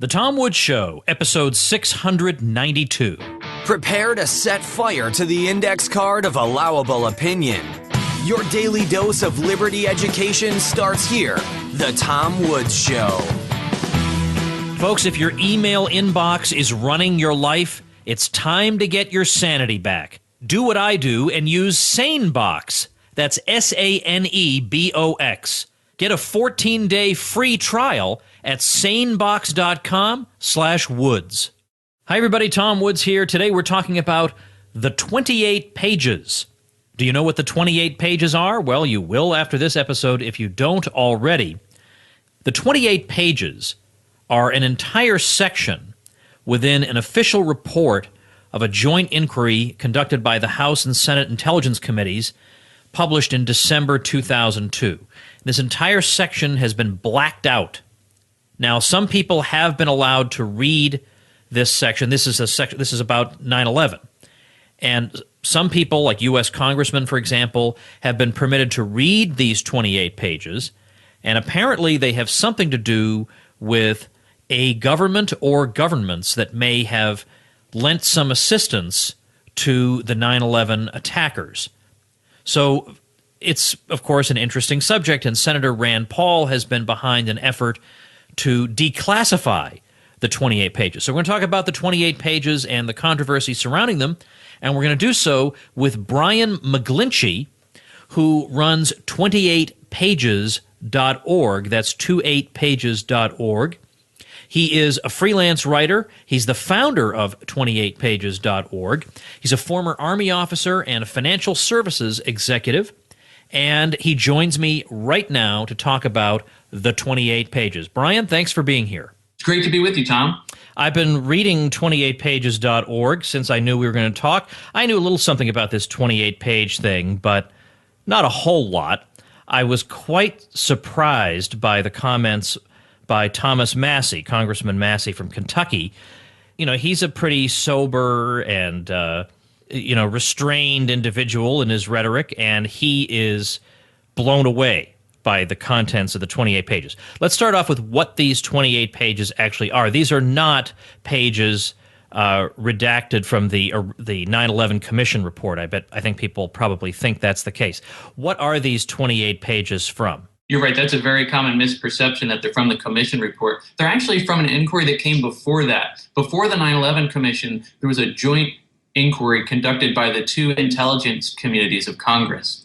The Tom Woods Show, episode 692. Prepare to set fire to the index card of allowable opinion. Your daily dose of liberty education starts here. The Tom Woods Show. Folks, if your email inbox is running your life, it's time to get your sanity back. Do what I do and use SaneBox. That's SaneBox. Get a 14-day free trial at sanebox.com/woods. Hi, everybody. Tom Woods here. Today we're talking about the 28 pages. Do you know what the 28 pages are? Well, you will after this episode if you don't already. The 28 pages are an entire section within an official report of a joint inquiry conducted by the House and Senate Intelligence Committees published in December 2002. This entire section has been blacked out. Now, some people have been allowed to read this section. This is about 9/11. And some people, like U.S. congressmen, for example, have been permitted to read these 28 pages, and apparently they have something to do with a government or governments that may have lent some assistance to the 9/11 attackers. So it's, of course, an interesting subject, and Senator Rand Paul has been behind an effort to declassify the 28 pages. So we're going to talk about the 28 pages and the controversy surrounding them, and we're going to do so with Brian McGlinchey, who runs 28pages.org. That's 28pages.org. He is a freelance writer. He's the founder of 28pages.org. He's a former Army officer and a financial services executive, and he joins me right now to talk about the 28 pages. Brian, thanks for being here. It's great to be with you, Tom. I've been reading 28pages.org since I knew we were going to talk. I knew a little something about this 28-page thing, but not a whole lot. I was quite surprised by the comments by Thomas Massie, Congressman Massie from Kentucky. You know, he's a pretty sober and, restrained individual in his rhetoric, and he is blown away by the contents of the 28 pages. Let's start off with what these 28 pages actually are. These are not pages redacted from the 9/11 Commission report. I think people probably think that's the case. What are these 28 pages from? You're right. That's a very common misperception that they're from the Commission report. They're actually from an inquiry that came before that. Before the 9/11 Commission, there was a joint inquiry conducted by the two intelligence communities of Congress.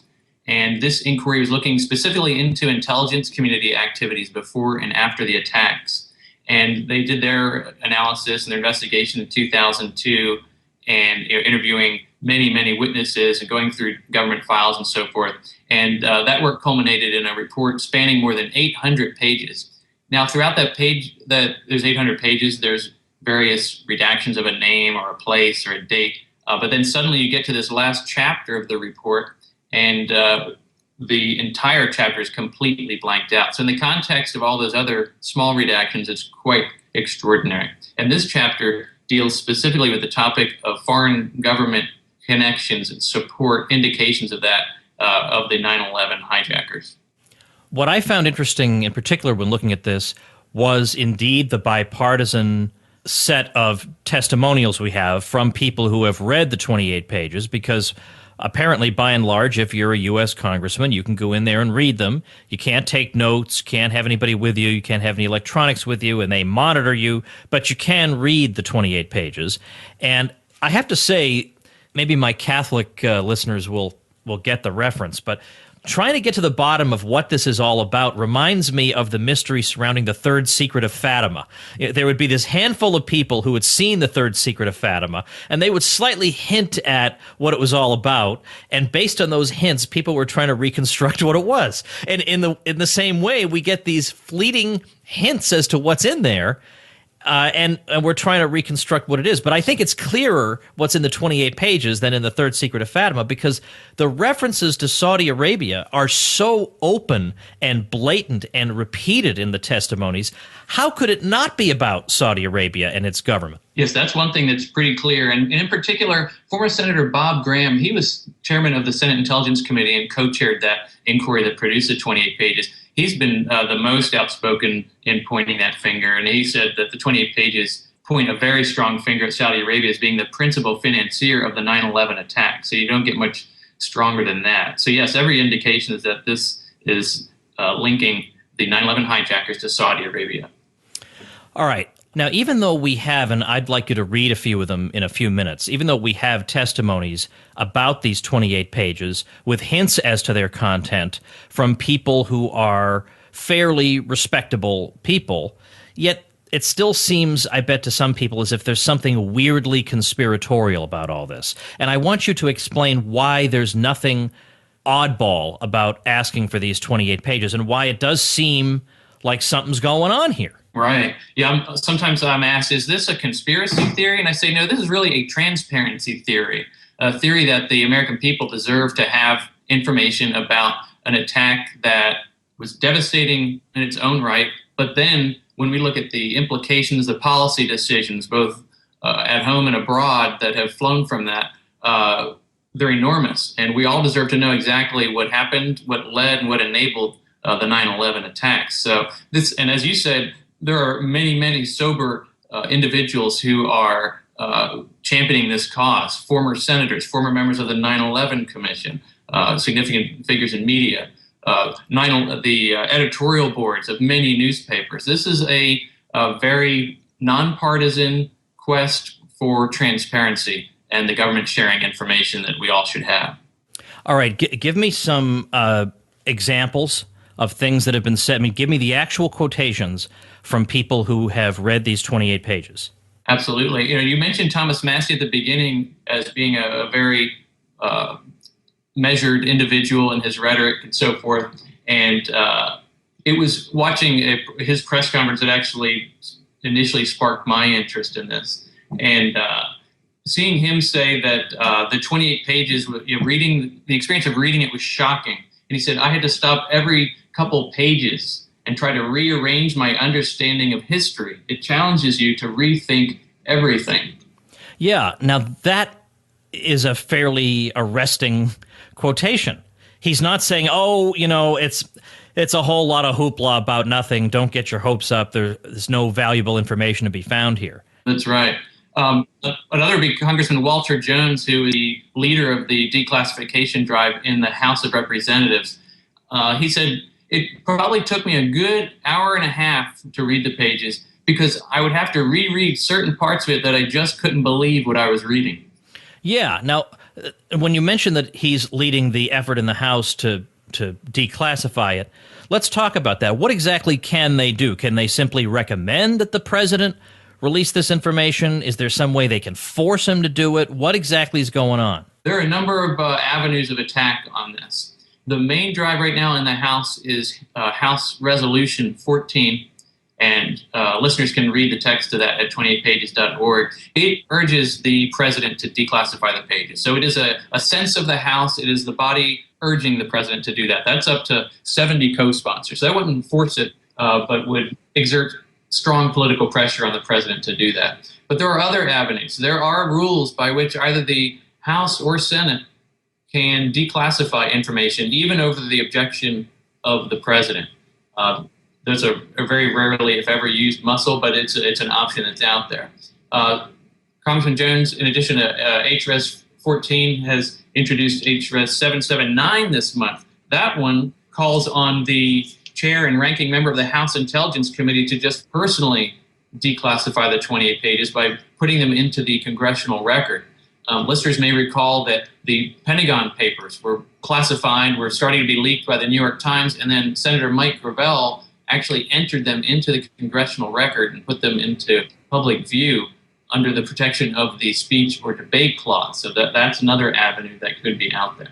And this inquiry was looking specifically into intelligence community activities before and after the attacks. And they did their analysis and their investigation in 2002 and interviewing many, many witnesses and going through government files and so forth. And that work culminated in a report spanning more than 800 pages. Now, throughout that page, there's 800 pages, there's various redactions of a name or a place or a date. But then suddenly you get to this last chapter of the report, and the entire chapter is completely blanked out. So in the context of all those other small redactions, it's quite extraordinary. And this chapter deals specifically with the topic of foreign government connections and support, indications of that, of the 9/11 hijackers. What I found interesting in particular when looking at this was indeed the bipartisan set of testimonials we have from people who have read the 28 pages, because apparently, by and large, if you're a U.S. congressman, you can go in there and read them. You can't take notes, can't have anybody with you, you can't have any electronics with you, and they monitor you, but you can read the 28 pages. And I have to say, maybe my Catholic listeners will get the reference, but trying to get to the bottom of what this is all about reminds me of the mystery surrounding the third secret of Fatima. There would be this handful of people who had seen the third secret of Fatima, and they would slightly hint at what it was all about, and based on those hints, people were trying to reconstruct what it was. And in the same way, we get these fleeting hints as to what's in there, and we're trying to reconstruct what it is. But I think it's clearer what's in the 28 pages than in the third secret of Fatima, because the references to Saudi Arabia are so open and blatant and repeated in the testimonies. How could it not be about Saudi Arabia and its government? Yes, that's one thing that's pretty clear. And in particular, former Senator Bob Graham, he was chairman of the Senate Intelligence Committee and co-chaired that inquiry that produced the 28 pages. he's been the most outspoken in pointing that finger. And he said that the 28 pages point a very strong finger at Saudi Arabia as being the principal financier of the 9/11 attack. So you don't get much stronger than that. So yes, every indication is that this is linking the 9/11 hijackers to Saudi Arabia. All right. Now, even though we have, and I'd like you to read a few of them in a few minutes, even though we have testimonies about these 28 pages with hints as to their content from people who are fairly respectable people, yet it still seems, I bet to some people, as if there's something weirdly conspiratorial about all this. And I want you to explain why there's nothing oddball about asking for these 28 pages and why it does seem like something's going on here. Right. Yeah. Sometimes I'm asked, is this a conspiracy theory? And I say, no, this is really a transparency theory, a theory that the American people deserve to have information about an attack that was devastating in its own right. But then when we look at the implications, the policy decisions, both at home and abroad that have flown from that, they're enormous. And we all deserve to know exactly what happened, what led, and what enabled the 9/11 attacks. So this, and as you said, there are many, many sober individuals who are championing this cause, former senators, former members of the 9/11 Commission, significant figures in media, the editorial boards of many newspapers. This is a very nonpartisan quest for transparency and the government sharing information that we all should have. All right. Give me some examples of things that have been said. I mean, give me the actual quotations from people who have read these 28 pages. Absolutely. You mentioned Thomas Massey at the beginning as being a very measured individual in his rhetoric and so forth. And it was watching his press conference that actually initially sparked my interest in this. And seeing him say that the 28 pages, reading the experience of reading it was shocking. And he said, I had to stop every couple pages and try to rearrange my understanding of history. It challenges you to rethink everything. Yeah. Now, that is a fairly arresting quotation. He's not saying, oh, it's a whole lot of hoopla about nothing. Don't get your hopes up. There's no valuable information to be found here. That's right. Another big Congressman, Walter Jones, who is the leader of the declassification drive in the House of Representatives, he said, it probably took me a good hour and a half to read the pages because I would have to reread certain parts of it that I just couldn't believe what I was reading. Yeah. Now, when you mention that he's leading the effort in the House to declassify it, let's talk about that. What exactly can they do? Can they simply recommend that the president release this information? Is there some way they can force him to do it? What exactly is going on? There are a number of avenues of attack on this. The main drive right now in the House is House Resolution 14, and listeners can read the text of that at 28pages.org. It urges the president to declassify the pages. So it is a sense of the House. It is the body urging the president to do that. That's up to 70 co-sponsors. So that wouldn't force it, but would exert strong political pressure on the president to do that. But there are other avenues. There are rules by which either the House or Senate can declassify information, even over the objection of the president. Those are very rarely, if ever, used muscle, but it's an option that's out there. Congressman Jones, in addition to HRES 14, has introduced HRES 779 this month. That one calls on the chair and ranking member of the House Intelligence Committee to just personally declassify the 28 pages by putting them into the congressional record. Listeners may recall that the Pentagon papers were classified, were starting to be leaked by the New York Times, and then Senator Mike Gravel actually entered them into the congressional record and put them into public view under the protection of the speech or debate clause. So that's another avenue that could be out there.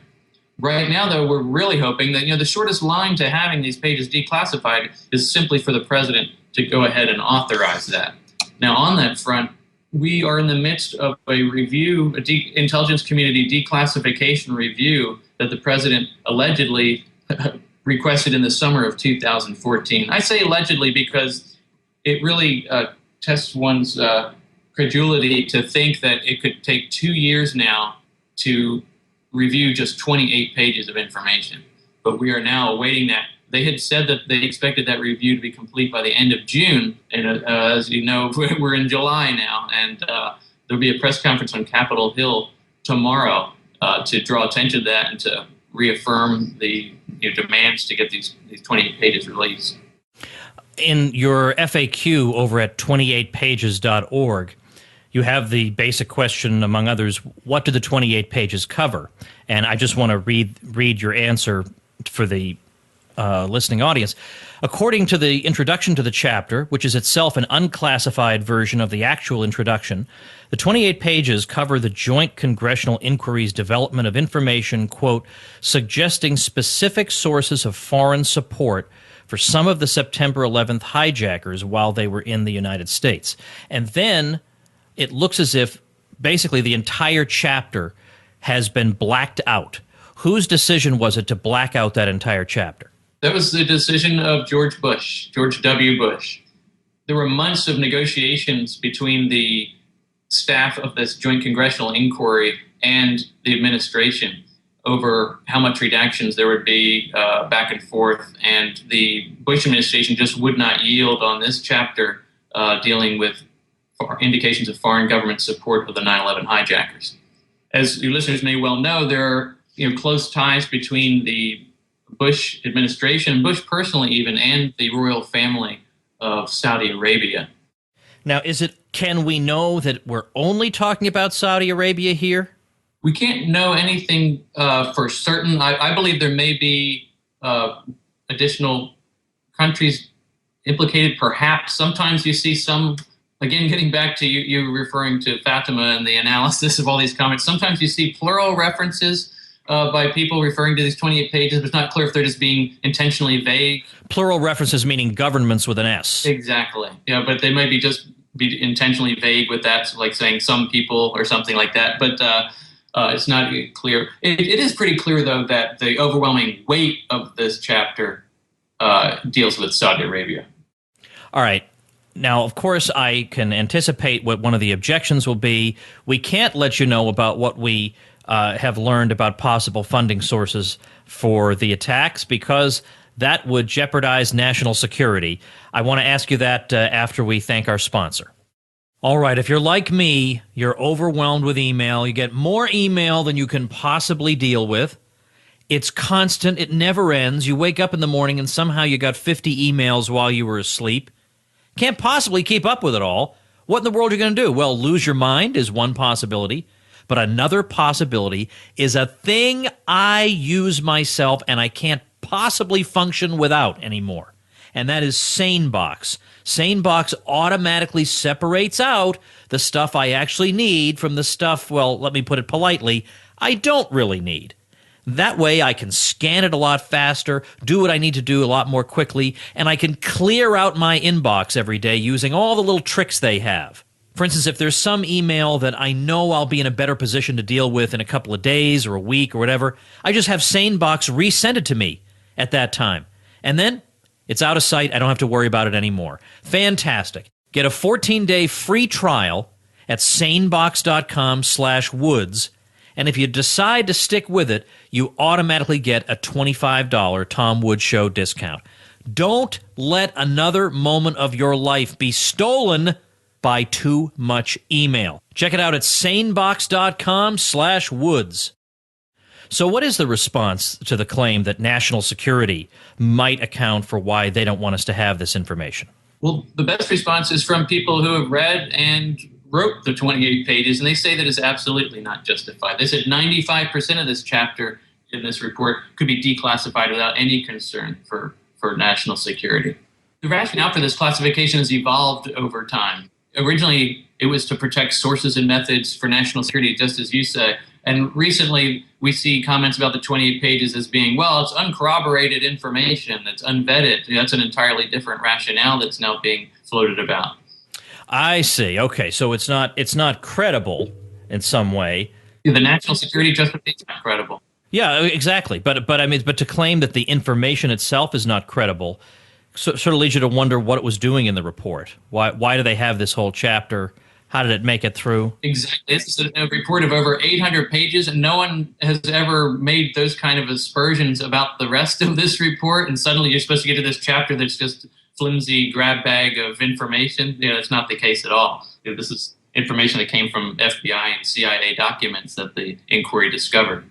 Right now, though, we're really hoping that the shortest line to having these pages declassified is simply for the president to go ahead and authorize that. Now, on that front, we are in the midst of a review, intelligence community declassification review that the president allegedly requested in the summer of 2014. I say allegedly because it really tests one's credulity to think that it could take 2 years now to review just 28 pages of information. But we are now awaiting that They had said that they expected that review to be complete by the end of June. And as you know, we're in July now, and there'll be a press conference on Capitol Hill tomorrow to draw attention to that and to reaffirm the demands to get these 28 pages released. In your FAQ over at 28pages.org, you have the basic question, among others, what do the 28 pages cover? And I just want to read your answer for the listening audience. According to the introduction to the chapter, which is itself an unclassified version of the actual introduction, the 28 pages cover the Joint Congressional Inquiry's development of information, quote, suggesting specific sources of foreign support for some of the September 11th hijackers while they were in the United States. And then it looks as if basically the entire chapter has been blacked out. Whose decision was it to black out that entire chapter? That was the decision of George W. Bush. There were months of negotiations between the staff of this Joint Congressional Inquiry and the administration over how much redactions there would be back and forth. And the Bush administration just would not yield on this chapter dealing with indications of foreign government support of the 9/11 hijackers. As your listeners may well know, there are close ties between the Bush administration, Bush personally even, and the royal family of Saudi Arabia. Now, can we know that we're only talking about Saudi Arabia here? We can't know anything for certain. I believe there may be additional countries implicated, perhaps. Sometimes you see some, again, getting back to you referring to Fatima and the analysis of all these comments, sometimes you see plural references by people referring to these 28 pages, but it's not clear if they're just being intentionally vague. Plural references meaning governments with an S. Exactly. Yeah, but they might be intentionally vague with that, so like saying some people or something like that. But it's not clear. It is pretty clear, though, that the overwhelming weight of this chapter deals with Saudi Arabia. All right. Now, of course, I can anticipate what one of the objections will be. We can't let you know about what we have learned about possible funding sources for the attacks because that would jeopardize national security. I want to ask you that after we thank our sponsor. All right, if you're like me, you're overwhelmed with email. You get more email than you can possibly deal with. It's constant. It never ends. You wake up in the morning and somehow you got 50 emails while you were asleep. Can't possibly keep up with it all. What in the world are you going to do? Well, lose your mind is one possibility. But another possibility is a thing I use myself and I can't possibly function without anymore. And that is SaneBox. SaneBox automatically separates out the stuff I actually need from the stuff, well, let me put it politely, I don't really need. That way I can scan it a lot faster, do what I need to do a lot more quickly, and I can clear out my inbox every day using all the little tricks they have. For instance, if there's some email that I know I'll be in a better position to deal with in a couple of days or a week or whatever, I just have SaneBox resend it to me at that time. And then it's out of sight. I don't have to worry about it anymore. Fantastic. Get a 14-day free trial at sanebox.com/woods. And if you decide to stick with it, you automatically get a $25 Tom Woods Show discount. Don't let another moment of your life be stolen by too much email. Check it out at sanebox.com/woods. So what is the response to the claim that national security might account for why they don't want us to have this information? Well, the best response is from people who have read and wrote the 28 pages, and they say that it's absolutely not justified. They said 95% of this chapter in this report could be declassified without any concern for national security. The rationale for this classification has evolved over time. Originally, it was to protect sources and methods for national security, just as you say. And recently, we see comments about the 28 pages as being, well, it's uncorroborated information, it's unvetted. That's an entirely different rationale that's now being floated about. I see. Okay, so it's not credible in some way. The national security justification is not credible. Yeah, exactly. But to claim that the information itself is not credible sort of leads you to wonder what it was doing in the report. Why do they have this whole chapter How did it make it through? Exactly. It's a report of over 800 pages, and no one has ever made those kind of aspersions about the rest of this report. And suddenly you're supposed to get to this chapter that's just flimsy grab bag of information. That's not the case at all. This is information that came from FBI and CIA documents that the inquiry discovered.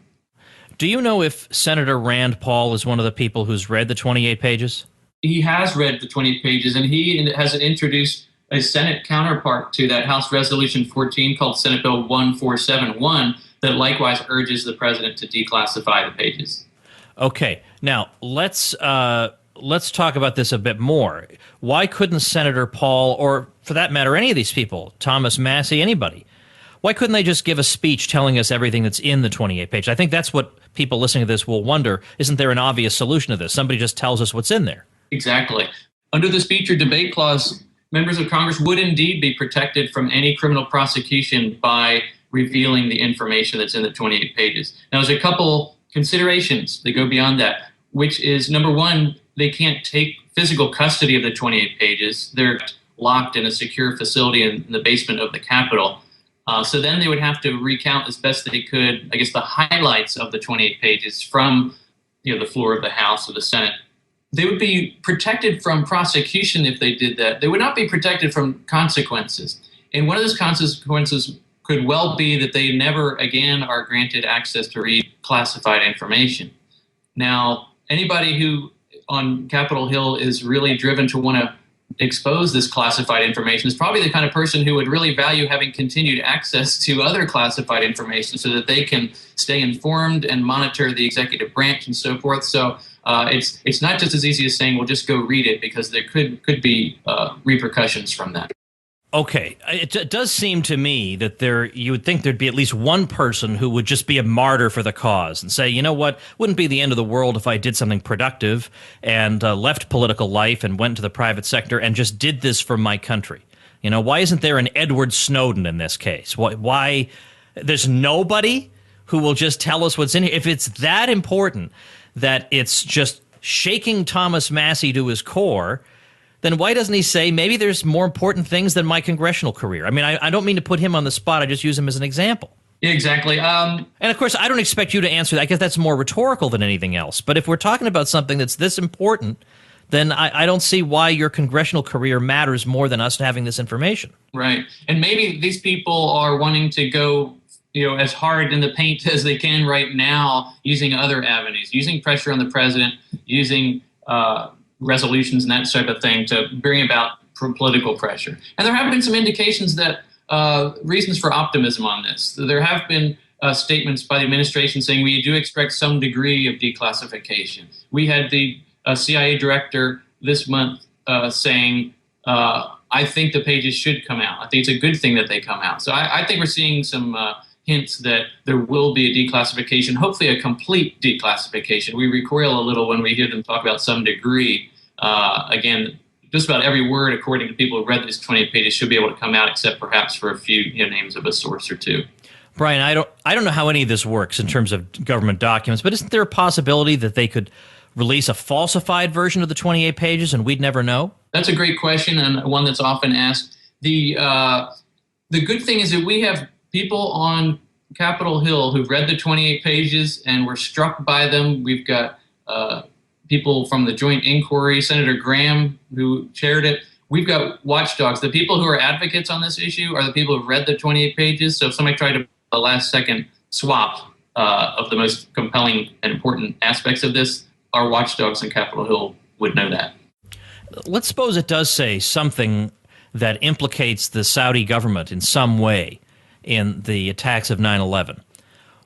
Do you know if Senator Rand Paul is one of the people who's read the 28 pages? He has read the 28 pages, and he has introduced a Senate counterpart to that, House Resolution 14, called Senate Bill 1471, that likewise urges the president to declassify the pages. Okay, now let's talk about this a bit more. Why couldn't Senator Paul, or for that matter, any of these people, Thomas Massie, anybody, why couldn't they just give a speech telling us everything that's in the 28 pages? I think that's what people listening to this will wonder. Isn't there an obvious solution to this? Somebody just tells us what's in there. Exactly. Under the speech or debate clause, members of Congress would indeed be protected from any criminal prosecution by revealing the information that's in the 28 pages. Now, there's a couple considerations that go beyond that, which is, number one, they can't take physical custody of the 28 pages. They're locked in a secure facility in the basement of the Capitol. So then they would have to recount as best they could, I guess, the highlights of the 28 pages from the floor of the House or the Senate. They would be protected from prosecution if they did that. They would not be protected from consequences. And one of those consequences could well be that they never again are granted access to read classified information. Now, anybody who on Capitol Hill is really driven to want to expose this classified information is probably the kind of person who would really value having continued access to other classified information so that they can stay informed and monitor the executive branch and so forth. So it's not just as easy as saying, well, just go read it, because there could be repercussions from that. Okay. It does seem to me that you would think there'd be at least one person who would just be a martyr for the cause and say, you know what, wouldn't be the end of the world if I did something productive and left political life and went to the private sector and just did this for my country. Why isn't there an Edward Snowden in this case? Why there's nobody who will just tell us what's in here? If it's that important that it's just shaking Thomas Massie to his core, then why doesn't he say, maybe there's more important things than my congressional career? I mean, I don't mean to put him on the spot. I just use him as an example. Yeah, exactly. And of course, I don't expect you to answer that. I guess that's more rhetorical than anything else. But if we're talking about something that's this important, then I don't see why your congressional career matters more than us having this information. Right. And maybe these people are wanting to go as hard in the paint as they can right now, using other avenues, using pressure on the president, using resolutions and that type of thing to bring about political pressure. And there have been some indications that reasons for optimism on this. There have been statements by the administration saying we do expect some degree of declassification. We had the CIA director this month saying, I think the pages should come out. I think it's a good thing that they come out. So I think we're seeing some hints that there will be a declassification, hopefully a complete declassification. We recoil a little when we hear them talk about some degree. Again, just about every word, according to people who read these 28 pages, should be able to come out, except perhaps for a few names of a source or two. Brian, I don't know how any of this works in terms of government documents, but isn't there a possibility that they could release a falsified version of the 28 pages and we'd never know? That's a great question, and one that's often asked. The good thing is that we have people on Capitol Hill who've read the 28 pages and were struck by them. We've got people from the Joint Inquiry, Senator Graham, who chaired it. We've got watchdogs. The people who are advocates on this issue are the people who've read the 28 pages. So if somebody tried to a last-second swap of the most compelling and important aspects of this, our watchdogs in Capitol Hill would know that. Let's suppose it does say something that implicates the Saudi government in some way in the attacks of 9/11.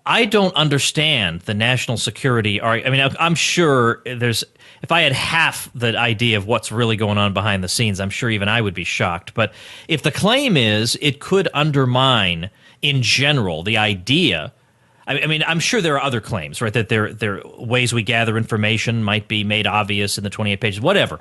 I don't understand the national security argument. I mean, I'm sure if I had half the idea of what's really going on behind the scenes, I'm sure even I would be shocked. But if the claim is it could undermine, in general, the idea, I mean, I'm sure there are other claims, right, that there ways we gather information might be made obvious in the 28 pages, whatever.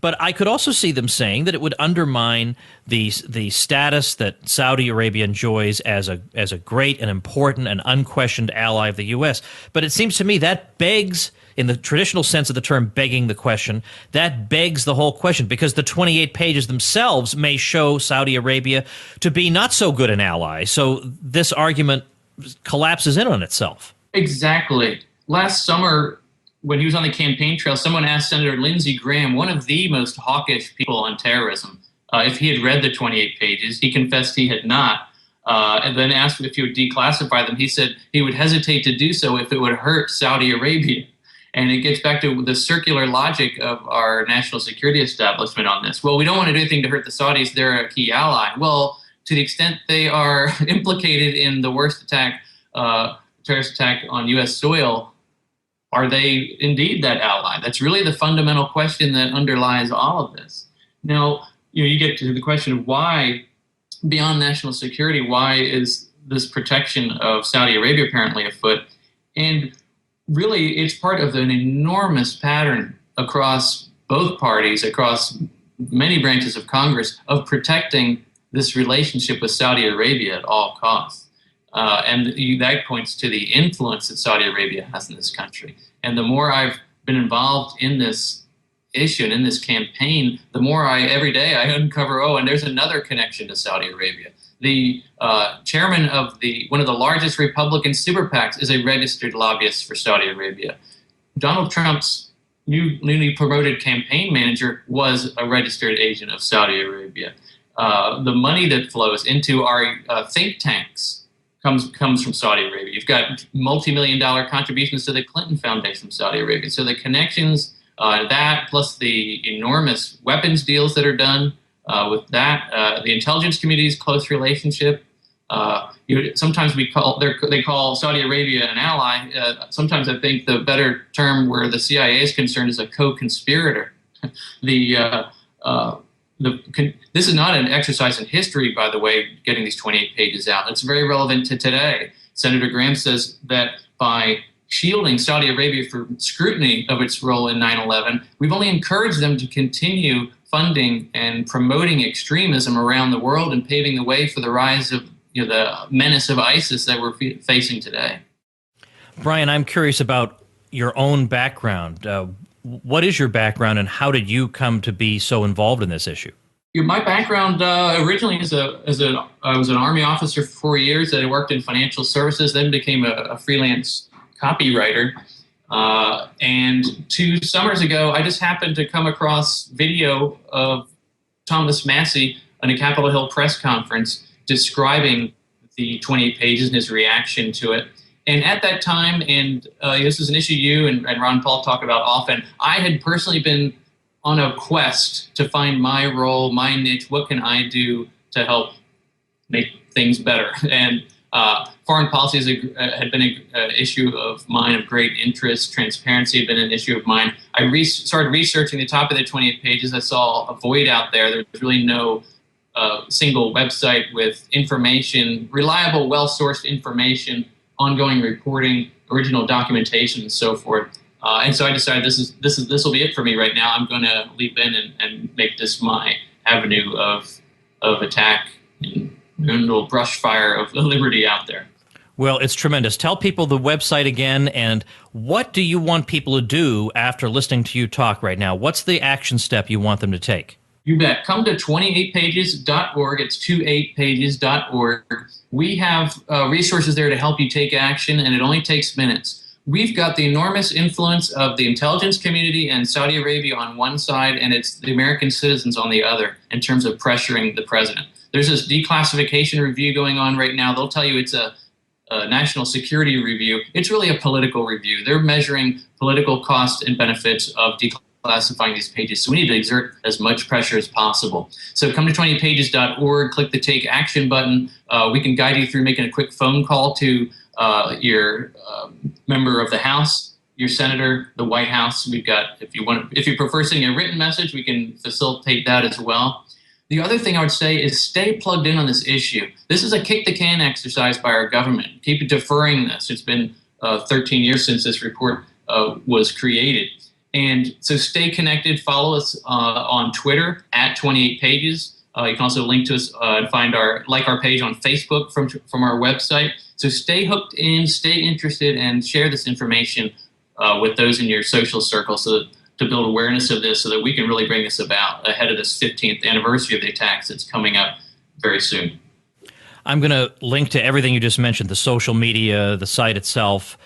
But I could also see them saying that it would undermine the status that Saudi Arabia enjoys as a great and important and unquestioned ally of the U.S. But it seems to me that begs, in the traditional sense of the term begging the question, that begs the whole question, because the 28 pages themselves may show Saudi Arabia to be not so good an ally. So this argument collapses in on itself. Exactly. Last summer, when he was on the campaign trail, someone asked Senator Lindsey Graham, one of the most hawkish people on terrorism, if he had read the 28 pages. He confessed he had not, and then asked if he would declassify them. He said he would hesitate to do so if it would hurt Saudi Arabia. And it gets back to the circular logic of our national security establishment on this. Well, we don't want to do anything to hurt the Saudis. They're a key ally. Well, to the extent they are implicated in the worst attack, terrorist attack on U.S. soil, are they indeed that ally? That's really the fundamental question that underlies all of this. Now, you get to the question of why, beyond national security, why is this protection of Saudi Arabia apparently afoot? And really, it's part of an enormous pattern across both parties, across many branches of Congress, of protecting this relationship with Saudi Arabia at all costs. And that points to the influence that Saudi Arabia has in this country. And the more I've been involved in this issue and in this campaign, the more every day I uncover, and there's another connection to Saudi Arabia. The chairman of one of the largest Republican super PACs is a registered lobbyist for Saudi Arabia. Donald Trump's newly promoted campaign manager was a registered agent of Saudi Arabia. The money that flows into our think tanks comes from Saudi Arabia. You've got multi-million-dollar contributions to the Clinton Foundation from Saudi Arabia. So the connections, that plus the enormous weapons deals that are done with that, the intelligence community's close relationship. Sometimes they call Saudi Arabia an ally. Sometimes I think the better term where the CIA is concerned is a co-conspirator. This is not an exercise in history, by the way, getting these 28 pages out. It's very relevant to today. Senator Graham says that by shielding Saudi Arabia from scrutiny of its role in 9/11, we've only encouraged them to continue funding and promoting extremism around the world and paving the way for the rise of the menace of ISIS that we're facing today. Brian, I'm curious about your own background. What is your background, and how did you come to be so involved in this issue? My background originally I was an Army officer for 4 years. I worked in financial services, then became a freelance copywriter. And 2 summers ago, I just happened to come across video of Thomas Massie on a Capitol Hill press conference describing the 28 pages and his reaction to it. And at that time, and this is an issue you and Ron Paul talk about often, I had personally been on a quest to find my role, my niche. What can I do to help make things better? And foreign policy had been an issue of mine of great interest. Transparency had been an issue of mine. I started researching the top of the 28 pages. I saw a void out there. There was really no single website with information, reliable, well-sourced information, ongoing reporting, original documentation, and so forth. And so I decided this will be it for me right now. I'm going to leap in and make this my avenue of attack and a little brush fire of liberty out there. Well, it's tremendous. Tell people the website again, and what do you want people to do after listening to you talk right now? What's the action step you want them to take? You bet. Come to 28pages.org. It's 28pages.org. We have resources there to help you take action, and it only takes minutes. We've got the enormous influence of the intelligence community and Saudi Arabia on one side, and it's the American citizens on the other in terms of pressuring the president. There's this declassification review going on right now. They'll tell you it's a national security review. It's really a political review. They're measuring political costs and benefits of declassifying these pages. So we need to exert as much pressure as possible. So come to 28pages.org, click the Take Action button. We can guide you through making a quick phone call to your member of the House, your senator, the White House. We've got, if you prefer sending a written message, we can facilitate that as well. The other thing I would say is stay plugged in on this issue. This is a kick the can exercise by our government. Keep deferring this. It's been 13 years since this report was created. And so stay connected. Follow us on Twitter at 28 Pages. You can also link to us and find our page on Facebook from our website. So stay hooked in, stay interested, and share this information with those in your social circle to build awareness of this so that we can really bring this about ahead of this 15th anniversary of the attacks that's coming up very soon. I'm going to link to everything you just mentioned, the social media, the site itself,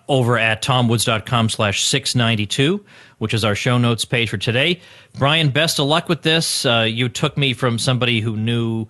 over at tomwoods.com/692, which is our show notes page for today. Brian, best of luck with this. You took me from somebody who knew,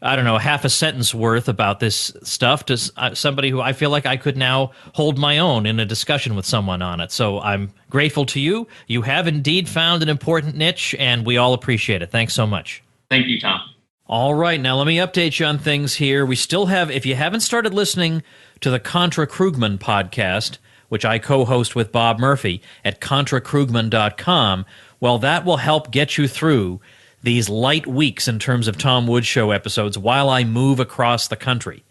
I don't know, half a sentence worth about this stuff to somebody who I feel like I could now hold my own in a discussion with someone on it. So I'm grateful to you. You have indeed found an important niche, and we all appreciate it. Thanks so much. Thank you, Tom. All right, now let me update you on things here. We still have, if you haven't started listening to the Contra Krugman podcast, which I co-host with Bob Murphy at ContraKrugman.com, well, that will help get you through these light weeks in terms of Tom Woods Show episodes while I move across the country.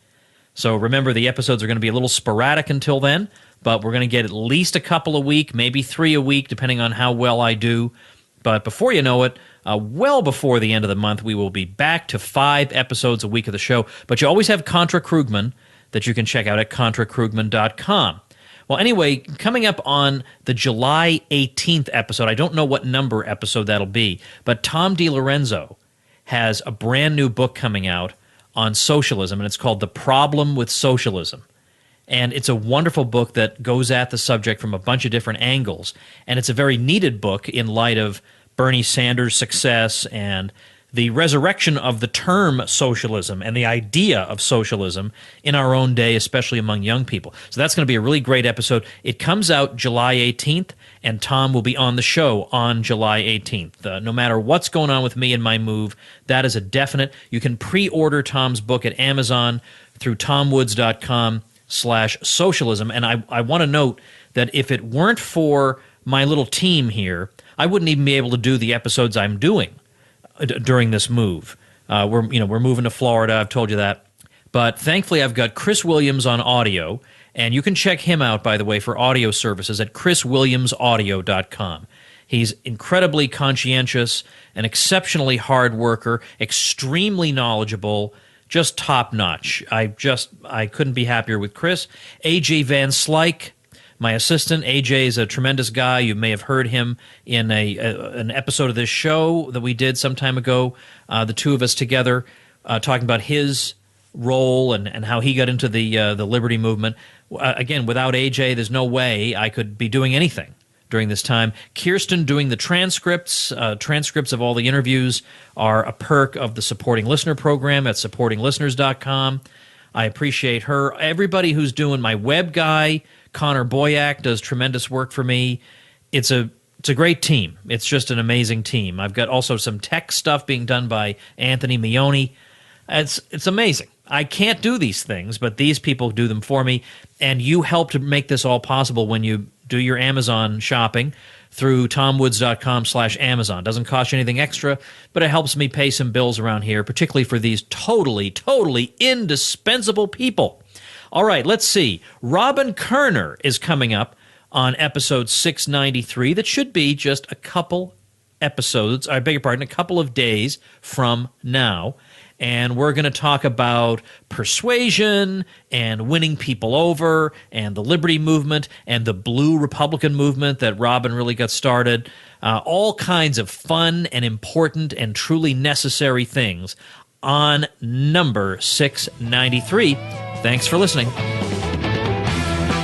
So remember, the episodes are going to be a little sporadic until then, but we're going to get at least a couple a week, maybe 3 a week, depending on how well I do. But before you know it, well before the end of the month, we will be back to 5 episodes a week of the show. But you always have Contra Krugman that you can check out at ContraKrugman.com. Well, anyway, coming up on the July 18th episode, I don't know what number episode that'll be, but Tom DiLorenzo has a brand new book coming out on socialism, and it's called The Problem with Socialism. And it's a wonderful book that goes at the subject from a bunch of different angles. And it's a very needed book in light of Bernie Sanders' success and the resurrection of the term socialism and the idea of socialism in our own day, especially among young people. So that's going to be a really great episode. It comes out July 18th, and Tom will be on the show on July 18th. No matter what's going on with me and my move, that is a definite. You can pre-order Tom's book at Amazon through tomwoods.com/socialism. And I want to note that if it weren't for my little team here, I wouldn't even be able to do the episodes I'm doing during this move. We're moving to Florida. I've told you that. But thankfully, I've got Chris Williams on audio, and you can check him out, by the way, for audio services at chriswilliamsaudio.com. He's incredibly conscientious, an exceptionally hard worker, extremely knowledgeable, just top-notch. I couldn't be happier with Chris. A.J. Van Slyke, my assistant. AJ is a tremendous guy. You may have heard him in an episode of this show that we did some time ago, the two of us together, talking about his role and how he got into the liberty movement. Again, without AJ, there's no way I could be doing anything during this time. Kirsten doing the transcripts. Transcripts of all the interviews are a perk of the Supporting Listener program at supportinglisteners.com. I appreciate her. Everybody who's doing my web guy, Connor Boyack, does tremendous work for me. It's a great team. It's just an amazing team. I've got also some tech stuff being done by Anthony Mione. It's amazing. I can't do these things, but these people do them for me, and you help to make this all possible when you do your Amazon shopping through tomwoods.com/Amazon. Doesn't cost you anything extra, but it helps me pay some bills around here, particularly for these totally, totally indispensable people. All right, let's see. Robin Kerner is coming up on episode 693. That should be just a couple episodes, I beg your pardon, a couple of days from now. And we're going to talk about persuasion and winning people over and the liberty movement and the blue Republican movement that Robin really got started. All kinds of fun and important and truly necessary things on number 693. Thanks for listening.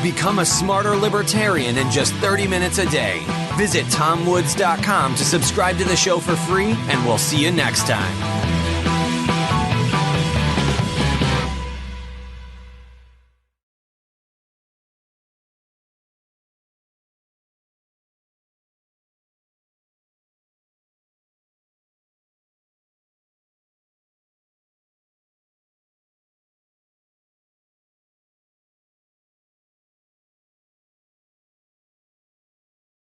Become a smarter libertarian in just 30 minutes a day. Visit tomwoods.com to subscribe to the show for free, and we'll see you next time.